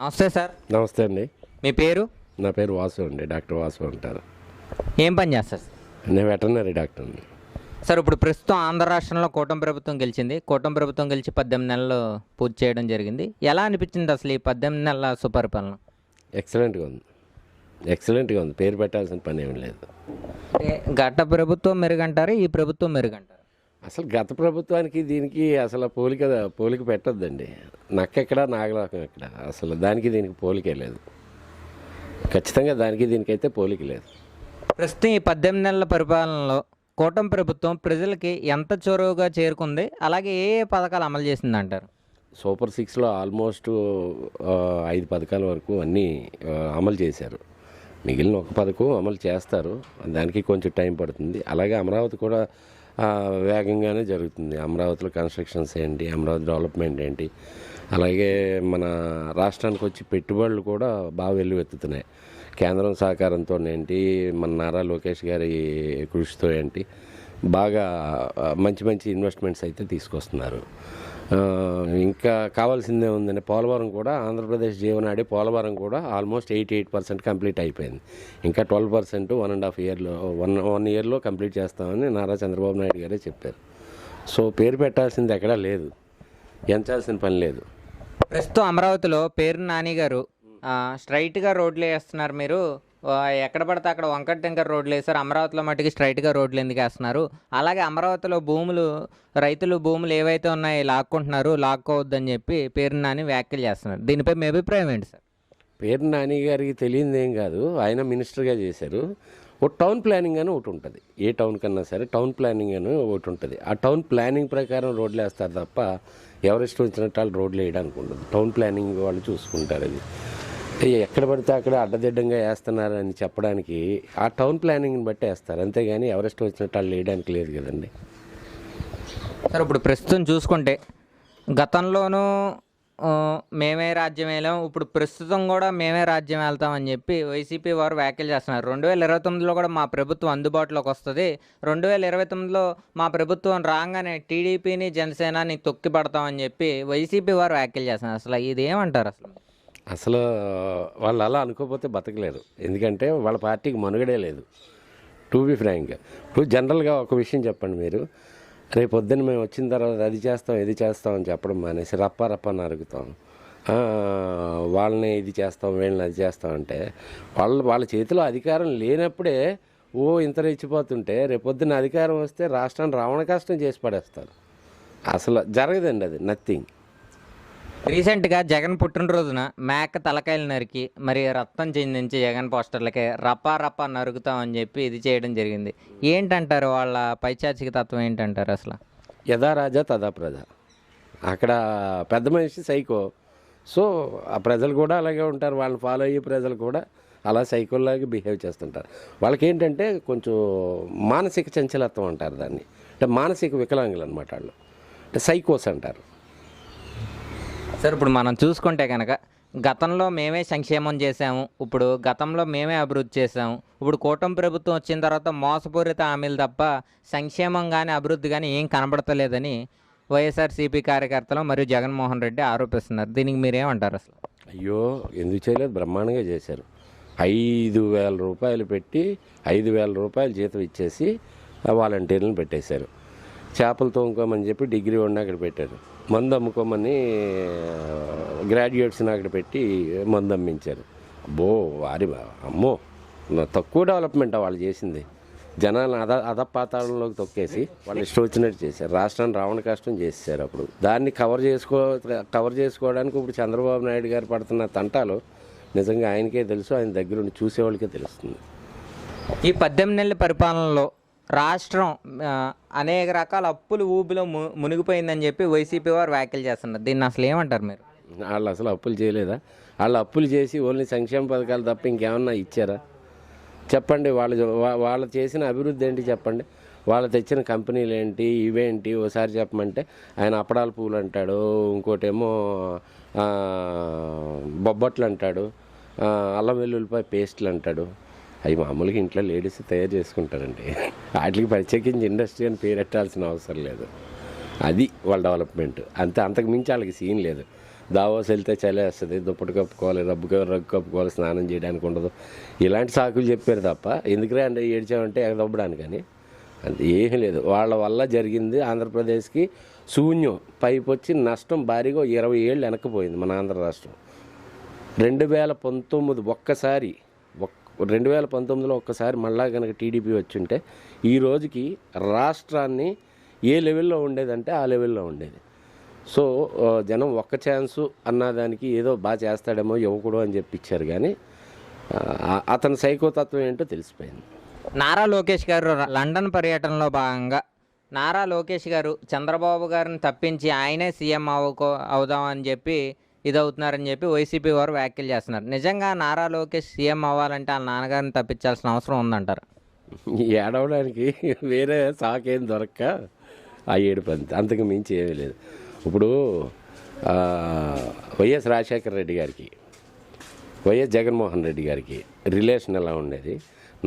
నమస్తే సార్. నమస్తే అండి. మీ పేరు? నా పేరు వాసు అండి. డాక్టర్ వాసు అంటారు. ఏం పని చేస్తారు సార్? నేను వెటర్నరీ డాక్టర్ అండి. సార్, ఇప్పుడు ప్రస్తుతం ఆంధ్ర రాష్ట్రంలో కూటమి ప్రభుత్వం గెలిచింది. కూటమి ప్రభుత్వం గెలిచి 18 నెలలు పూర్తి చేయడం జరిగింది. ఎలా అనిపించింది అసలు ఈ 18 నెలల సుపరిపాలన? ఎక్సలెంట్గా ఉంది. పేరు పెట్టాల్సిన పని ఏమి లేదు. గత ప్రభుత్వం మెరుగంటారు, ఈ ప్రభుత్వం మెరుగంటారు? అసలు గత ప్రభుత్వానికి దీనికి అసలు పోలిక పెట్టొద్దండి. నక్కెక్కడ నాగలోకం ఎక్కడ, అసలు దానికి దీనికి పోలికే లేదు. ఖచ్చితంగా దానికి దీనికైతే పోలిక లేదు. ప్రస్తుతం ఈ 18 నెలల పరిపాలనలో కూటమి ప్రభుత్వం ప్రజలకి ఎంత చొరవగా చేరుకుంది, అలాగే ఏ ఏ పథకాలు అమలు చేసింది అంటారు? సూపర్ 6లో ఆల్మోస్ట్ 5 పథకాల వరకు అన్నీ అమలు చేశారు. మిగిలిన ఒక పథకం అమలు చేస్తారు, దానికి కొంచెం టైం పడుతుంది. అలాగే అమరావతి కూడా వేగంగానే జరుగుతుంది. అమరావతిలో కన్స్ట్రక్షన్స్ ఏంటి, అమరావతి డెవలప్మెంట్ ఏంటి, అలాగే మన రాష్ట్రానికి వచ్చి పెట్టుబడులు కూడా బాగా వెల్లువెత్తుతున్నాయి. కేంద్రం సహకారంతో ఏంటి, మన నారా లోకేష్ గారి కృషితో ఏంటి, బాగా మంచి ఇన్వెస్ట్మెంట్స్ అయితే తీసుకొస్తున్నారు. ఇంకా కావాల్సిందే ఉందండి. పోలవరం కూడా ఆంధ్రప్రదేశ్ జీవనాడి పోలవరం కూడా ఆల్మోస్ట్ 88% కంప్లీట్ అయిపోయింది. ఇంకా 12% 1.5 ఇయర్లో 1 ఇయర్లో కంప్లీట్ చేస్తామని నారా చంద్రబాబు నాయుడు గారే చెప్పారు. సో పేరు పెట్టాల్సింది ఎక్కడా లేదు, ఎంచాల్సిన పని లేదు. ప్రస్తుతం అమరావతిలో పేరు నాని గారు స్ట్రైట్గా రోడ్లు వేస్తున్నారు. మీరు ఎక్కడ పడితే అక్కడ వంకట టింకర రోడ్లు వేస్తారు, అమరావతిలో మట్టుకి స్ట్రైట్గా రోడ్లు ఎందుకు వేస్తున్నారు? అలాగే అమరావతిలో రైతులు భూములు ఏవైతే ఉన్నాయో లాక్కోవద్దని చెప్పి పేరు నాని వ్యాఖ్యలు చేస్తున్నారు. దీనిపై మీ అభిప్రాయం ఏంటి సార్? పేరు నాని గారికి తెలియదు ఏం కాదు, ఆయన మినిస్టర్గా చేశారు. ఒక టౌన్ ప్లానింగ్ అని ఒకటి ఉంటుంది. ఏ టౌన్ కన్నా సరే టౌన్ ప్లానింగ్ అని ఒకటి ఉంటుంది. ఆ టౌన్ ప్లానింగ్ ప్రకారం రోడ్లు వేస్తారు తప్ప ఎవరిష్టం వచ్చినట్టు వాళ్ళు రోడ్లు వేయడానికి ఉండదు. టౌన్ ప్లానింగ్ వాళ్ళు చూసుకుంటారు. అది ఎక్కడ పడితే అక్కడ అడ్డదిడ్డంగా వేస్తున్నారని చెప్పడానికి ఆ టౌన్ ప్లానింగ్ని బట్టి వేస్తారు, అంతేగాని ఎవరిష్టం వచ్చినట్టు వాళ్ళు వేయడానికి లేదు కదండి. సార్, ఇప్పుడు ప్రస్తుతం చూసుకుంటే గతంలోనూ మేమే రాజ్యం వెళ్ళాం, ఇప్పుడు ప్రస్తుతం కూడా మేమే రాజ్యం వెళ్తామని చెప్పి వైసీపీ వారు వ్యాఖ్యలు చేస్తున్నారు. 2029లో కూడా మా ప్రభుత్వం అందుబాటులోకి వస్తుంది, 2029లో మా ప్రభుత్వం రాగానే టీడీపీని జనసేనని తొక్కి పడతామని చెప్పి వైసీపీ వారు వ్యాఖ్యలు చేస్తున్నారు. అసలు ఇది ఏమంటారు? అసలు వాళ్ళు అలా అనుకోకపోతే బతకలేరు. ఎందుకంటే వాళ్ళ పార్టీకి మనుగడే లేదు. టు బి ఫ్రాంక్, ఇప్పుడు జనరల్గా ఒక విషయం చెప్పండి. మీరు రేపు పొద్దున్న మేము వచ్చిన తర్వాత అది చేస్తాం ఇది చేస్తాం అని చెప్పడం మానేసి రప్ప నరుగుతాం, వాళ్ళని ఇది చేస్తాం వీళ్ళని అది చేస్తాం అంటే వాళ్ళ చేతిలో అధికారం లేనప్పుడే ఇంత రెచ్చిపోతుంటే రేపు పొద్దున్న అధికారం వస్తే రాష్ట్రాన్ని రావణ కష్టం చేసి పడేస్తారు. అసలు జరగదండి, అది నథింగ్. రీసెంట్గా జగన్ పుట్టినరోజున మేక తలకాయలు నరికి మరి రక్తం చెందించి జగన్ పోస్టర్లకే రప్ప నరుకుతామని చెప్పి ఇది చేయడం జరిగింది. ఏంటంటారు వాళ్ళ పైచాచిక తత్వం ఏంటంటారు? అసలు యథా రాజా తదా ప్రజ. అక్కడ పెద్ద మనిషి సైకో, సో ఆ ప్రజలు కూడా అలాగే ఉంటారు. వాళ్ళని ఫాలో అయ్యే ప్రజలు కూడా అలా సైకోలాగా బిహేవ్ చేస్తుంటారు. వాళ్ళకి ఏంటంటే కొంచెం మానసిక చంచలత్వం అంటారు దాన్ని, అంటే మానసిక వికలాంగులు అనమాట వాళ్ళు, అంటే సైకోస్ అంటారు. సార్, ఇప్పుడు మనం చూసుకుంటే కనుక గతంలో మేమే సంక్షేమం చేసాము, ఇప్పుడు గతంలో మేమే అభివృద్ధి చేసాము, ఇప్పుడు కూటమి ప్రభుత్వం వచ్చిన తర్వాత మోసపూరిత హామీలు తప్ప సంక్షేమం కానీ అభివృద్ధి కానీ ఏం కనబడతలేదని వైఎస్ఆర్సీపీ కార్యకర్తలు మరియు జగన్మోహన్ రెడ్డి ఆరోపిస్తున్నారు. దీనికి మీరేమంటారు? అసలు అయ్యో ఎందుకు చేయలేదు, బ్రహ్మాండంగా చేశారు. 5,000 రూపాయలు పెట్టి 5,000 రూపాయలు జీతం ఇచ్చేసి వాలంటీర్లను పెట్టేశారు. చేపలు తోముకోమని చెప్పి డిగ్రీ వాడిని అక్కడ పెట్టారు. మందు అమ్ముకోమని గ్రాడ్యుయేట్స్ని అక్కడ పెట్టి మందు అమ్మించారు. అమ్మో తక్కువ డెవలప్మెంట్ వాళ్ళు చేసింది. జనాలను అధపాతాళంలోకి తొక్కేసి వాళ్ళు ఇష్టం వచ్చినట్టు చేశారు. రాష్ట్రాన్ని రావణ కష్టం చేసేసారు. అప్పుడు దాన్ని కవర్ చేసుకోవడానికి ఇప్పుడు చంద్రబాబు నాయుడు గారు పడుతున్న తంటాలు నిజంగా ఆయనకే తెలుసు, ఆయన దగ్గరుండి చూసేవాళ్ళకే తెలుస్తుంది. ఈ 18 నెలల పరిపాలనలో రాష్ట్రం అనేక రకాల అప్పుల ఊబిలో మునిగిపోయిందని చెప్పి వైసీపీ వారు వ్యాఖ్యలు చేస్తున్నారు. దీన్ని అసలు ఏమంటారు మీరు? వాళ్ళు అసలు అప్పులు చేయలేదా? వాళ్ళు అప్పులు చేసి ఓన్లీ సంక్షేమ పథకాలు తప్ప ఇంకేమన్నా ఇచ్చారా చెప్పండి? వాళ్ళు చేసిన అభివృద్ధి ఏంటి చెప్పండి? వాళ్ళు తెచ్చిన కంపెనీలు ఏంటి, ఇవేంటి ఓసారి చెప్పమంటే ఆయన అప్పడాల పూలు అంటాడు, ఇంకోటేమో బొబ్బట్లు అంటాడు, అల్లం వెల్లుల్లిపాయ పేస్ట్లు అంటాడు. అవి మామూలుగా ఇంట్లో లేడీస్ తయారు చేసుకుంటారండి. వాటికి ప్రత్యేకించి ఇండస్ట్రీ అని పేరెట్టాల్సిన అవసరం లేదు. అది వాళ్ళ డెవలప్మెంట్ అంతే, అంతకు మించి వాళ్ళకి సీన్ లేదు. దావోస్ వెళ్తే చలేస్తుంది, దుప్పటి కప్పుకోవాలి, రగ్గు కప్పుకోవాలి, స్నానం చేయడానికి ఉండదు, ఇలాంటి సాకులు చెప్పారు తప్ప ఎందుకురా అంటే ఏడ్చామంటే ఎగదొబ్బడానికి కానీ అంతే ఏమీ లేదు. వాళ్ళ వల్ల జరిగింది ఆంధ్రప్రదేశ్కి శూన్యం, పైపు వచ్చి నష్టం భారీగా 20 ఏళ్ళు వెనక్కిపోయింది మన ఆంధ్ర రాష్ట్రం. 2019 ఒక్కసారి 2019లో ఒక్కసారి మళ్ళా కనుక టీడీపీ వచ్చి ఉంటే ఈ రోజుకి రాష్ట్రాన్ని ఏ లెవెల్లో ఉండేదంటే ఆ లెవెల్లో ఉండేది. సో జనం ఒక్క ఛాన్సు అన్నదానికి ఏదో బాగా చేస్తాడేమో యువకుడు అని చెప్పి ఇచ్చారు, కానీ అతని సైకోతత్వం ఏంటో తెలిసిపోయింది. నారా లోకేష్ గారు లండన్ పర్యటనలో భాగంగా నారా లోకేష్ గారు చంద్రబాబు గారిని తప్పించి ఆయనే సీఎం అవుదామని చెప్పి ఇదవుతున్నారని చెప్పి వైసీపీ వారు వ్యాఖ్యలు చేస్తున్నారు. నిజంగా నారా లోకేష్ సీఎం అవ్వాలంటే వాళ్ళ నాన్నగారిని తప్పించాల్సిన అవసరం ఉందంటారు? ఏడవడానికి వేరే సాకేం దొరక్క ఆ ఏడుపు అంతకు మించి ఏమీ లేదు. ఇప్పుడు వైఎస్ రాజశేఖర రెడ్డి గారికి వైఎస్ జగన్మోహన్ రెడ్డి గారికి రిలేషన్ ఎలా ఉండేది,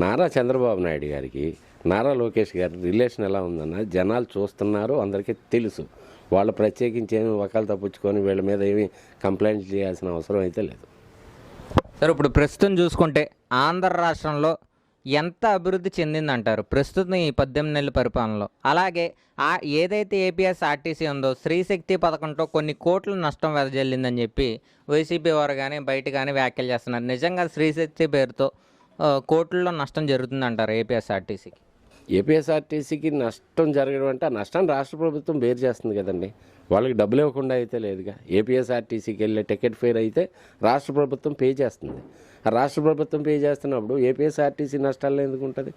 నారా చంద్రబాబు నాయుడు గారికి నారా లోకేష్ గారి రిలేషన్ ఎలా ఉందన్న జనాలు చూస్తున్నారు, అందరికీ తెలుసు. వాళ్ళు ప్రత్యేకించి ఏమి వకాలు తప్పించుకొని వీళ్ళ మీద ఏమి కంప్లైంట్ చేయాల్సిన అవసరం అయితే లేదు. సరే, ఇప్పుడు ప్రస్తుతం చూసుకుంటే ఆంధ్ర రాష్ట్రంలో ఎంత అభివృద్ధి చెందిందంటారు ప్రస్తుతం ఈ 18 నెలల పరిపాలనలో? అలాగే ఏదైతే ఏపీఎస్ఆర్టీసీ ఉందో శ్రీశక్తి పథకంతో కొన్ని కోట్ల నష్టం వెదజల్లిందని చెప్పి వైసీపీ వారు కానీ బయట కానీ వ్యాఖ్యలు చేస్తున్నారు. నిజంగా శ్రీశక్తి పేరుతో కోట్లలో నష్టం జరుగుతుందంటారు ఏపీఎస్ఆర్టీసీకి? ఏపీఎస్ఆర్టీసీకి నష్టం జరగడం అంటే ఆ నష్టాన్ని రాష్ట్ర ప్రభుత్వం బేర్ చేస్తుంది కదండి. వాళ్ళకి డబ్బులు ఇవ్వకుండా అయితే లేదుగా. ఏపీఎస్ఆర్టీసీకి వెళ్ళే టికెట్ ఫేర్ అయితే రాష్ట్ర ప్రభుత్వం పే చేస్తుంది. ఆ రాష్ట్ర ప్రభుత్వం పే చేస్తున్నప్పుడు ఏపీఎస్ఆర్టీసీ నష్టాల్లో ఎందుకు ఉంటుంది?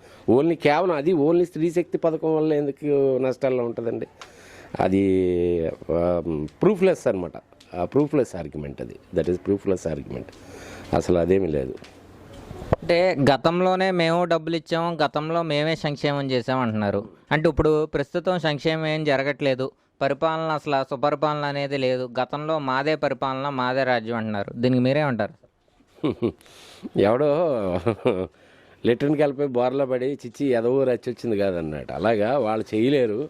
కేవలం అది ఓన్లీ స్త్రీశక్తి పథకం వల్ల ఎందుకు నష్టాల్లో ఉంటుందండి? అది ప్రూఫ్లెస్ అనమాట, proofless argument. That is proofless argument. అసలు అదేమీ లేదు. అంటే గతంలోనే మేము డబ్బులు ఇచ్చాము, గతంలో మేమే సంక్షేమం చేసామంటున్నారు. అంటే ఇప్పుడు ప్రస్తుతం సంక్షేమం ఏం జరగట్లేదు, పరిపాలన అసలు సుపరిపాలన అనేది లేదు, గతంలో మాదే పరిపాలన మాదే రాజ్యం అంటున్నారు. దీనికి మీరేమంటారు? ఎవడో లెట్రిన్కి వెళ్ళిపోయి బోర్లో పడి చిచ్చి ఎదవో రచ్చి వచ్చింది కాదన్నట్టు. అలాగా వాళ్ళు చేయలేరు,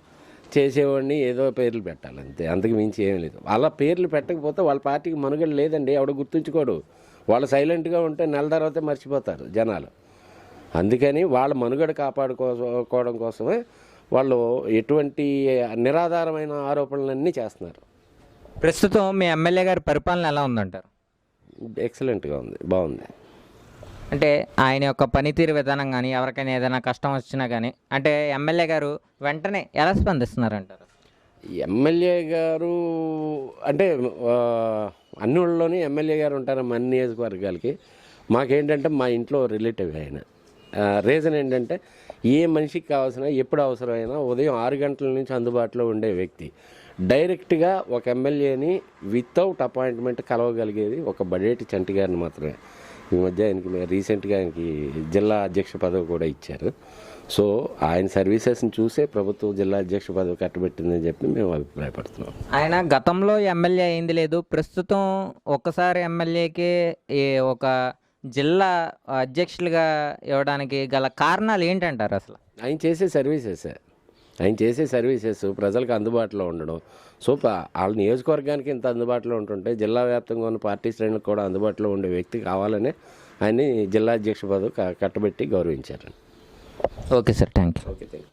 చేసేవాడిని ఏదో పేర్లు పెట్టాలి అంతే, అంతకు మించి ఏమీ లేదు. అలా పేర్లు పెట్టకపోతే వాళ్ళ పార్టీకి మనుగడ లేదండి. ఎవడో గుర్తుంచుకోడు. వాళ్ళు సైలెంట్గా ఉంటే నెల తర్వాత మర్చిపోతారు జనాలు. అందుకని వాళ్ళ మనుగడ కాపాడుకోవడం కోసమే వాళ్ళు ఎటువంటి నిరాధారమైన ఆరోపణలన్నీ చేస్తున్నారు. ప్రస్తుతం మీ ఎమ్మెల్యే గారి పరిపాలన ఎలా ఉందంటారు? ఎక్సలెంట్గా ఉంది, బాగుంది. అంటే ఆయన యొక్క పనితీరు విధానం కానీ ఎవరికైనా ఏదైనా కష్టం వచ్చినా కానీ అంటే ఎమ్మెల్యే గారు వెంటనే ఎలా స్పందిస్తున్నారంటారు? ఎమ్మెల్యే గారు అంటే అన్ని ఊళ్ళలోనే ఎమ్మెల్యే గారు ఉంటారు మన నియోజకవర్గాలకి. మాకేంటంటే మా ఇంట్లో రిలేటివ్ ఆయన. రీజన్ ఏంటంటే ఏ మనిషికి కావాల్సిన ఎప్పుడు అవసరమైనా ఉదయం 6 గంటల నుంచి అందుబాటులో ఉండే వ్యక్తి. డైరెక్ట్గా ఒక ఎమ్మెల్యేని వితౌట్ అపాయింట్మెంట్ కలవగలిగేది ఒక బడేటి చంటి గారిని మాత్రమే. ఈ మధ్య ఆయనకి రీసెంట్గా ఆయనకి జిల్లా అధ్యక్ష పదవి కూడా ఇచ్చారు. సో ఆయన సర్వీసెస్ని చూసే ప్రభుత్వం జిల్లా అధ్యక్ష పదవి కట్టబెట్టిందని చెప్పి మేము అభిప్రాయపడుతున్నాం. ఆయన గతంలో ఎమ్మెల్యే అయింది లేదు, ప్రస్తుతం ఒక్కసారి ఎమ్మెల్యేకి ఒక జిల్లా అధ్యక్షులుగా ఇవ్వడానికి గల కారణాలు ఏంటంటారు అసలు? ఆయన చేసే సర్వీసెస్ ప్రజలకు అందుబాటులో ఉండడం. సో వాళ్ళ నియోజకవర్గానికి ఇంత అందుబాటులో ఉంటుంటే జిల్లా వ్యాప్తంగా ఉన్న పార్టీ శ్రేణులకు కూడా అందుబాటులో ఉండే వ్యక్తి కావాలని ఆయన్ని జిల్లా అధ్యక్ష పదవి కట్టబెట్టి గౌరవించారు. Okay sir, thank you. Okay, thank you.